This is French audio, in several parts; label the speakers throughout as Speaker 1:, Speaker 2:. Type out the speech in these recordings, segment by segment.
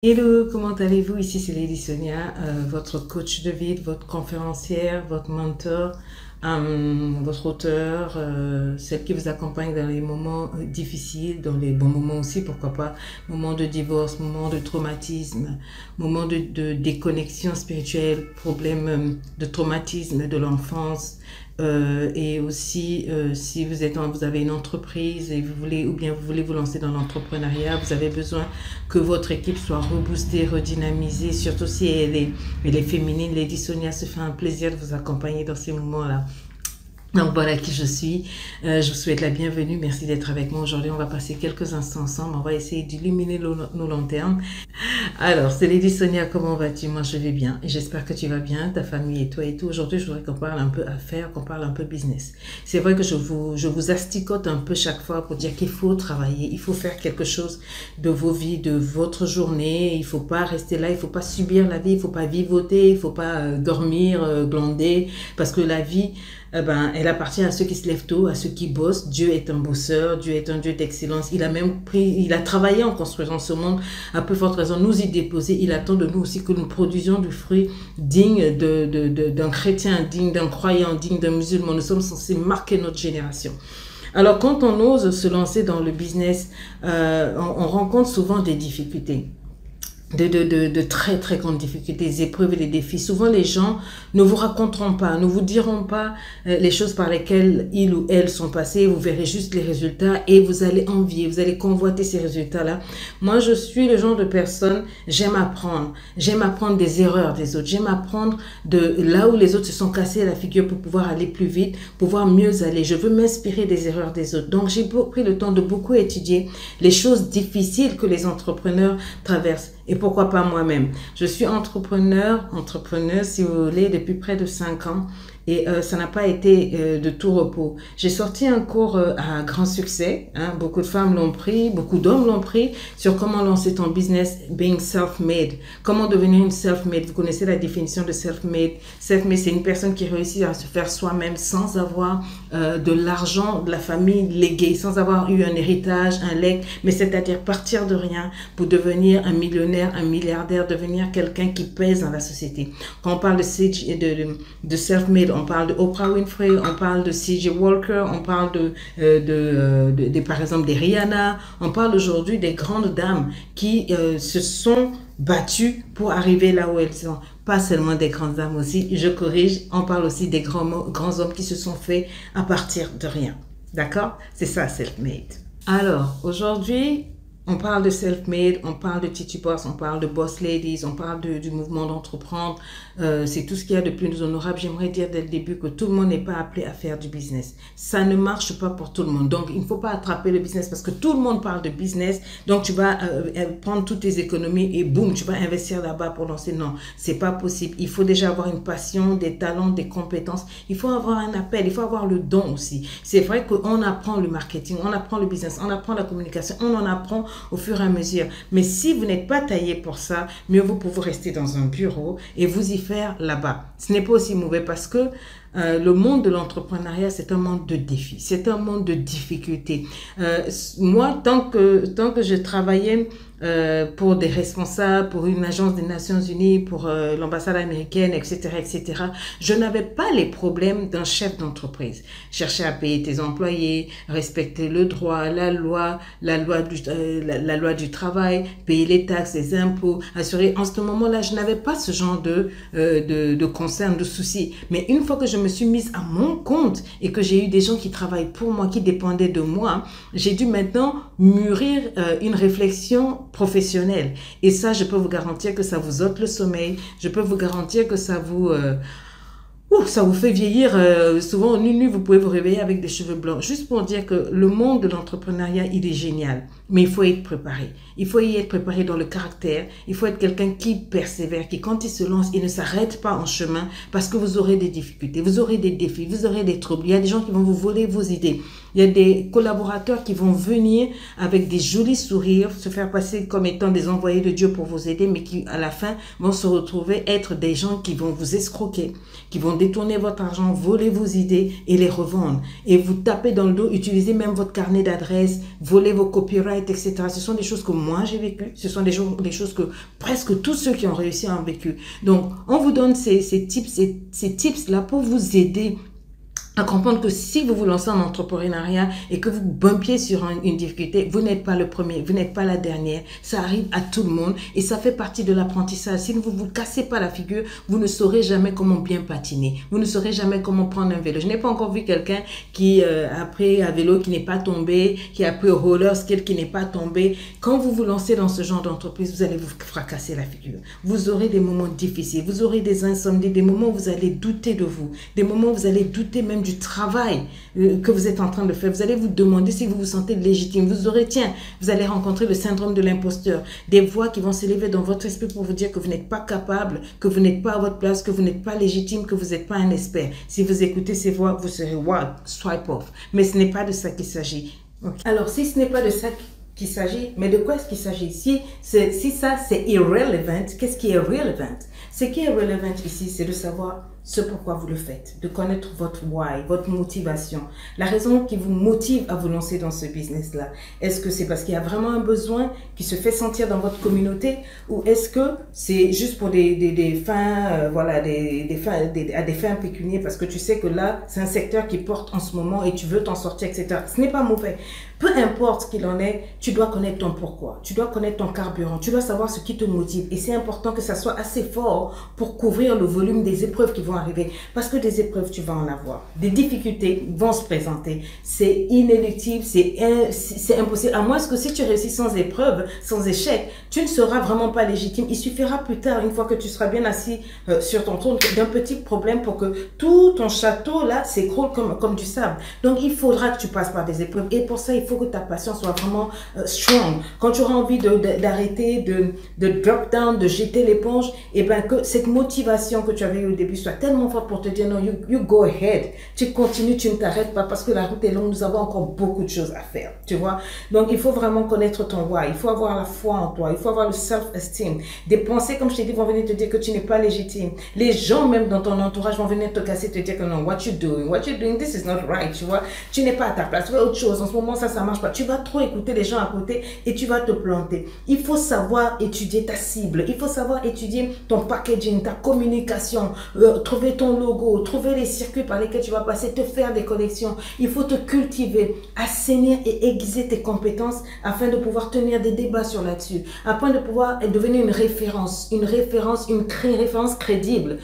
Speaker 1: Hello, comment allez-vous? Ici c'est Lady Sonia, votre coach de vie, votre conférencière, votre mentor, votre auteur, celle qui vous accompagne dans les moments difficiles, dans les bons moments aussi, pourquoi pas, moments de divorce, moments de traumatisme, moments de déconnexion spirituelle, problèmes de traumatisme de l'enfance. Et aussi, si vous avez une entreprise et vous voulez, ou bien vous voulez vous lancer dans l'entrepreneuriat, vous avez besoin que votre équipe soit reboostée, redynamisée, surtout si elle est féminine. Lady Sonia se fait un plaisir de vous accompagner dans ces moments-là. Donc voilà qui je suis. Je vous souhaite la bienvenue. Merci d'être avec moi aujourd'hui. On va passer quelques instants ensemble. On va essayer d'illuminer nos lanternes. Alors, c'est Lady Sonia. Comment vas-tu? Moi, je vais bien. Et j'espère que tu vas bien, ta famille et toi et tout. Aujourd'hui, je voudrais qu'on parle un peu affaires, qu'on parle un peu business. C'est vrai que je vous asticote un peu chaque fois pour dire qu'il faut travailler. Il faut faire quelque chose de vos vies, de votre journée. Il faut pas rester là. Il faut pas subir la vie. Il faut pas vivoter. Il faut pas dormir, glander. Parce que la vie, elle appartient à ceux qui se lèvent tôt, à ceux qui bossent. Dieu est un bosseur, Dieu est un Dieu d'excellence. Il a travaillé en construisant ce monde, à peu forte raison, nous y déposer. Il attend de nous aussi que nous produisions du fruit digne d'un chrétien, digne d'un croyant, digne d'un musulman. Nous sommes censés marquer notre génération. Alors, quand on ose se lancer dans le business, on rencontre souvent des difficultés. De très très grandes difficultés, des épreuves et des défis. Souvent les gens ne vous raconteront pas, ne vous diront pas les choses par lesquelles ils ou elles sont passés. Vous verrez juste les résultats et vous allez envier, vous allez convoiter ces résultats-là. Moi je suis le genre de personne, j'aime apprendre des erreurs des autres, j'aime apprendre de là où les autres se sont cassés la figure pour pouvoir aller plus vite, pouvoir mieux aller. Je veux m'inspirer des erreurs des autres. Donc j'ai pris le temps de beaucoup étudier les choses difficiles que les entrepreneurs traversent. Et pourquoi pas moi-même? Je suis entrepreneur si vous voulez, depuis près de 5 ans. Et ça n'a pas été de tout repos. J'ai sorti un cours à grand succès. Hein, beaucoup de femmes l'ont pris, beaucoup d'hommes l'ont pris, sur comment lancer ton business being self-made. Comment devenir une self-made. Vous connaissez la définition de self-made. Self-made, c'est une personne qui réussit à se faire soi-même sans avoir de l'argent de la famille légué, sans avoir eu un héritage, un legs, mais c'est-à-dire partir de rien pour devenir un millionnaire, un milliardaire, devenir quelqu'un qui pèse dans la société. Quand on parle de self-made, on parle de Oprah Winfrey, on parle de C.J. Walker, on parle par exemple des Rihanna, on parle aujourd'hui des grandes dames qui se sont battues pour arriver là où elles sont. Pas seulement des grandes dames aussi, je corrige, on parle aussi des grands hommes qui se sont faits à partir de rien. D'accord? C'est ça, self-made. Alors, aujourd'hui, on parle de self-made, on parle de Titi Boss, on parle de Boss Ladies, on parle du mouvement d'entreprendre. C'est tout ce qu'il y a de plus honorable. J'aimerais dire dès le début que tout le monde n'est pas appelé à faire du business. Ça ne marche pas pour tout le monde. Donc, il ne faut pas attraper le business parce que tout le monde parle de business. Donc, tu vas prendre toutes tes économies et boum, tu vas investir là-bas pour lancer. Non, c'est pas possible. Il faut déjà avoir une passion, des talents, des compétences. Il faut avoir un appel, il faut avoir le don aussi. C'est vrai qu'on apprend le marketing, on apprend le business, on apprend la communication, on en apprend au fur et à mesure. Mais si vous n'êtes pas taillé pour ça, mieux vaut pour vous rester dans un bureau et vous y faire là-bas. Ce n'est pas aussi mauvais parce que le monde de l'entrepreneuriat, c'est un monde de défis, c'est un monde de difficultés. Moi, tant que je travaillais pour des responsables, pour une agence des Nations Unies, pour l'ambassade américaine, etc., etc., je n'avais pas les problèmes d'un chef d'entreprise. Chercher à payer tes employés, respecter le droit, la loi du travail, payer les taxes, les impôts, assurer. En ce moment-là, je n'avais pas ce genre de concern, de soucis. Mais une fois que je me suis mise à mon compte et que j'ai eu des gens qui travaillent pour moi, qui dépendaient de moi, j'ai dû maintenant mûrir une réflexion professionnelle. Et ça, je peux vous garantir que ça vous ôte le sommeil. Je peux vous garantir que ça vous fait vieillir. Souvent, en une nuit, vous pouvez vous réveiller avec des cheveux blancs. Juste pour dire que le monde de l'entrepreneuriat, il est génial. Mais il faut être préparé. Il faut y être préparé dans le caractère. Il faut être quelqu'un qui persévère, qui, quand il se lance, il ne s'arrête pas en chemin parce que vous aurez des difficultés, vous aurez des défis, vous aurez des troubles. Il y a des gens qui vont vous voler vos idées. Il y a des collaborateurs qui vont venir avec des jolis sourires, se faire passer comme étant des envoyés de Dieu pour vous aider, mais qui, à la fin, vont se retrouver être des gens qui vont vous escroquer, qui vont détourner votre argent, voler vos idées et les revendre. Et vous taper dans le dos, utiliser même votre carnet d'adresses, voler vos copyrights, fight, etc. Ce sont des choses que moi j'ai vécues. Ce sont des choses que presque tous ceux qui ont réussi ont vécu. Donc, on vous donne ces tips-là pour vous aider à comprendre que si vous vous lancez en entrepreneuriat et que vous bumpiez sur une difficulté, vous n'êtes pas le premier, vous n'êtes pas la dernière. Ça arrive à tout le monde et ça fait partie de l'apprentissage. Si vous ne vous cassez pas la figure, vous ne saurez jamais comment bien patiner. Vous ne saurez jamais comment prendre un vélo. Je n'ai pas encore vu quelqu'un qui a pris un vélo qui n'est pas tombé, qui a pris un roller skate qui n'est pas tombé. Quand vous vous lancez dans ce genre d'entreprise, vous allez vous fracasser la figure. Vous aurez des moments difficiles, vous aurez des insomnies, des moments où vous allez douter de vous, des moments où vous allez douter même du travail que vous êtes en train de faire. Vous allez vous demander si vous vous sentez légitime. Vous allez rencontrer le syndrome de l'imposteur. Des voix qui vont s'élever dans votre esprit pour vous dire que vous n'êtes pas capable, que vous n'êtes pas à votre place, que vous n'êtes pas légitime, que vous n'êtes pas un expert. Si vous écoutez ces voix, vous serez wow, swipe off. Mais ce n'est pas de ça qu'il s'agit. Okay. Alors, si ce n'est pas de ça qu'il s'agit, mais de quoi est-ce qu'il s'agit? Si ça c'est irrelevant, qu'est-ce qui est relevant? Ce qui est relevant ici, c'est de savoir ce pourquoi vous le faites, de connaître votre why, votre motivation, la raison qui vous motive à vous lancer dans ce business-là. Est-ce que c'est parce qu'il y a vraiment un besoin qui se fait sentir dans votre communauté ou est-ce que c'est juste pour des fins, à des fins pécuniaires parce que tu sais que là, c'est un secteur qui porte en ce moment et tu veux t'en sortir, etc. Ce n'est pas mauvais. Peu importe ce qu'il en est, tu dois connaître ton pourquoi, tu dois connaître ton carburant, tu dois savoir ce qui te motive et c'est important que ça soit assez fort pour couvrir le volume des épreuves qui vont arriver parce que des épreuves, tu vas en avoir. Des difficultés vont se présenter. C'est inéluctable, c'est impossible. À moins que si tu réussis sans épreuve, sans échec, tu ne seras vraiment pas légitime. Il suffira plus tard, une fois que tu seras bien assis sur ton trône, d'un petit problème pour que tout ton château là s'écroule comme du sable. Donc, il faudra que tu passes par des épreuves et pour ça, il faut que ta passion soit vraiment strong. Quand tu auras envie d'arrêter, de drop down, de jeter l'éponge, et ben que cette motivation que tu avais eu au début soit tellement forte pour te dire non, you go ahead. Tu continues, tu ne t'arrêtes pas parce que la route est longue, nous avons encore beaucoup de choses à faire, tu vois. Donc, il faut vraiment connaître ton why, il faut avoir la foi en toi, il faut avoir le self-esteem. Des pensées, comme je t'ai dit, vont venir te dire que tu n'es pas légitime. Les gens, même dans ton entourage, vont venir te casser, te dire que non, what you doing, this is not right, tu vois. Tu n'es pas à ta place, fais autre chose. En ce moment, ça marche pas. Tu vas trop écouter les gens à côté et tu vas te planter. Il faut savoir étudier ta cible, il faut savoir étudier ton packaging, ta communication, trouver ton logo, trouver les circuits par lesquels tu vas passer, te faire des connexions. Il faut te cultiver, assainir et aiguiser tes compétences afin de pouvoir tenir des débats sur là-dessus, afin de pouvoir devenir une référence crédible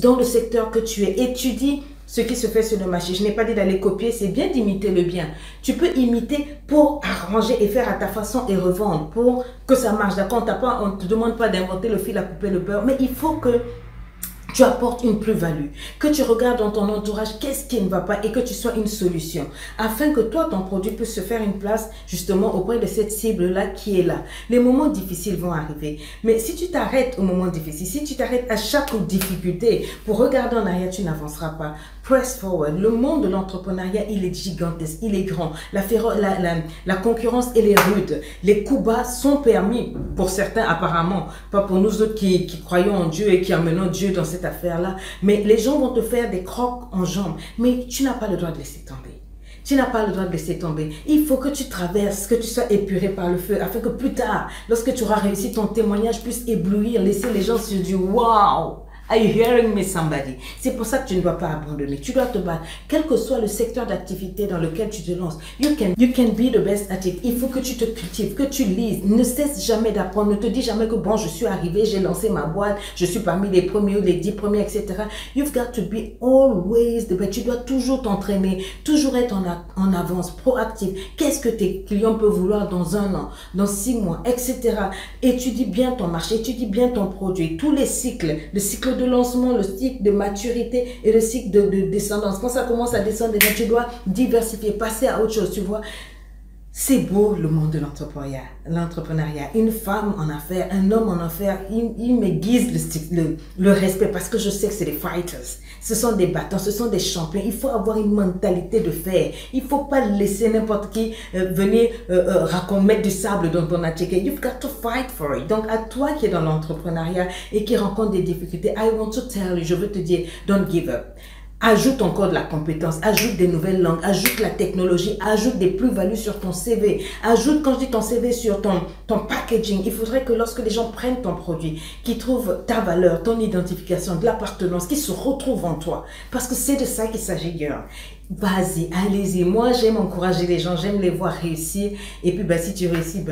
Speaker 1: dans le secteur que tu es. Étudie ce qui se fait sur le marché. Je n'ai pas dit d'aller copier, c'est bien d'imiter le bien. Tu peux imiter pour arranger et faire à ta façon et revendre pour que ça marche. D'accord, on ne te demande pas d'inventer le fil à couper le beurre, mais il faut que tu apportes une plus-value, que tu regardes dans ton entourage qu'est-ce qui ne va pas et que tu sois une solution afin que toi, ton produit puisse se faire une place justement auprès de cette cible-là qui est là. Les moments difficiles vont arriver, mais si tu t'arrêtes aux moments difficiles, si tu t'arrêtes à chaque difficulté pour regarder en arrière, tu n'avanceras pas. Press forward. Le monde de l'entrepreneuriat, il est gigantesque, il est grand. La concurrence, elle est rude. Les coups bas sont permis pour certains apparemment, pas pour nous autres qui croyons en Dieu et qui amenons Dieu dans cette affaire-là. Mais les gens vont te faire des crocs en jambes. Mais tu n'as pas le droit de laisser tomber. Tu n'as pas le droit de laisser tomber. Il faut que tu traverses, que tu sois épuré par le feu, afin que plus tard, lorsque tu auras réussi, ton témoignage puisse éblouir, laisser les gens se dire « Wow !» Are you hearing me, somebody? C'est pour ça que tu ne dois pas abandonner. Tu dois te battre. Quel que soit le secteur d'activité dans lequel tu te lances, you can be the best at it. Il faut que tu te cultives, que tu lises. Ne cesse jamais d'apprendre. Ne te dis jamais que bon, je suis arrivé, j'ai lancé ma boîte, je suis parmi les premiers ou les 10 premiers, etc. You've got to be always the best. Tu dois toujours t'entraîner, toujours être en avance, proactif. Qu'est-ce que tes clients peuvent vouloir dans 1 an, dans 6 mois, etc. Étudie bien ton marché, étudie bien ton produit. Tous les cycles, le cycle de lancement, le cycle de maturité et le cycle de descendance. Quand ça commence à descendre, tu dois diversifier, passer à autre chose, tu vois. C'est beau le monde de l'entrepreneuriat. Une femme en affaires, un homme en affaires, il m'aiguise le respect parce que je sais que c'est des fighters. Ce sont des battants, ce sont des champions. Il faut avoir une mentalité de fer. Il ne faut pas laisser n'importe qui venir mettre du sable dans ton attiqué. You've got to fight for it. Donc à toi qui es dans l'entrepreneuriat et qui rencontre des difficultés, I want to tell you, je veux te dire, don't give up. Ajoute encore de la compétence, ajoute des nouvelles langues, ajoute la technologie, ajoute des plus-values sur ton CV. Ajoute, quand je dis ton CV, sur ton packaging. Il faudrait que lorsque les gens prennent ton produit, qu'ils trouvent ta valeur, ton identification, de l'appartenance, qu'ils se retrouvent en toi. Parce que c'est de ça qu'il s'agit, girl. Vas-y, allez-y. Moi, j'aime encourager les gens, j'aime les voir réussir. Et puis, si tu réussis,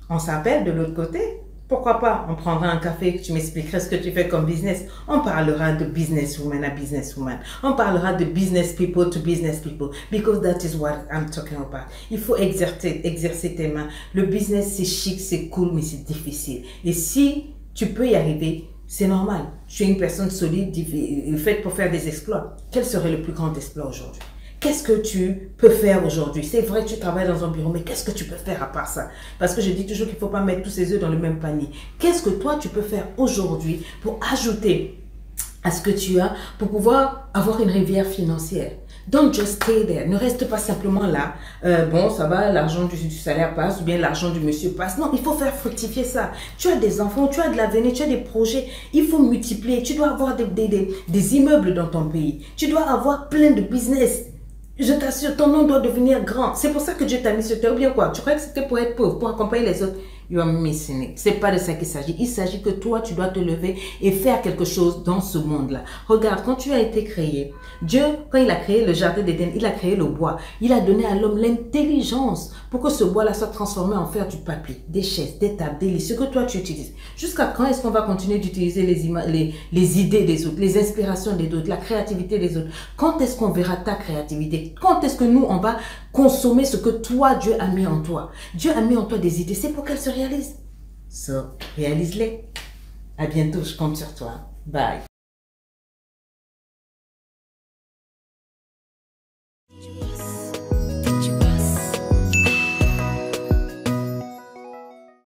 Speaker 1: on s'appelle de l'autre côté. Pourquoi pas? On prendra un café, tu m'expliqueras ce que tu fais comme business. On parlera de businesswoman à businesswoman. On parlera de business people to business people. Because that is what I'm talking about. Il faut exercer tes mains. Le business, c'est chic, c'est cool, mais c'est difficile. Et si tu peux y arriver, c'est normal. Tu es une personne solide, faite pour faire des exploits. Quel serait le plus grand exploit aujourd'hui? Qu'est-ce que tu peux faire aujourd'hui? C'est vrai que tu travailles dans un bureau, mais qu'est-ce que tu peux faire à part ça? Parce que je dis toujours qu'il ne faut pas mettre tous ses œufs dans le même panier. Qu'est-ce que toi, tu peux faire aujourd'hui pour ajouter à ce que tu as, pour pouvoir avoir une rivière financière? Don't just stay there. Ne reste pas simplement là. Bon, ça va, l'argent du salaire passe, ou bien l'argent du monsieur passe. Non, il faut faire fructifier ça. Tu as des enfants, tu as de l'avenir, tu as des projets. Il faut multiplier. Tu dois avoir des immeubles dans ton pays. Tu dois avoir plein de business. Je t'assure, ton nom doit devenir grand. C'est pour ça que Dieu t'a mis sur terre. Ou bien quoi? Tu crois que c'était pour être pauvre, pour accompagner les autres? You are missing it. C'est pas de ça qu'il s'agit. Il s'agit que toi, tu dois te lever et faire quelque chose dans ce monde-là. Regarde, quand tu as été créé, Dieu, quand il a créé le jardin d'Éden, il a créé le bois. Il a donné à l'homme l'intelligence pour que ce bois-là soit transformé en faire du papier, des chaises, des tables, des lits, ce que toi tu utilises. Jusqu'à quand est-ce qu'on va continuer d'utiliser les idées des autres, les inspirations des autres, la créativité des autres? Quand est-ce qu'on verra ta créativité? Quand est-ce que nous, on va consommer ce que toi, Dieu a mis en toi? Dieu a mis en toi des idées, c'est pour qu'elles se réalisent. So, réalise-les. À bientôt, je compte sur toi. Bye.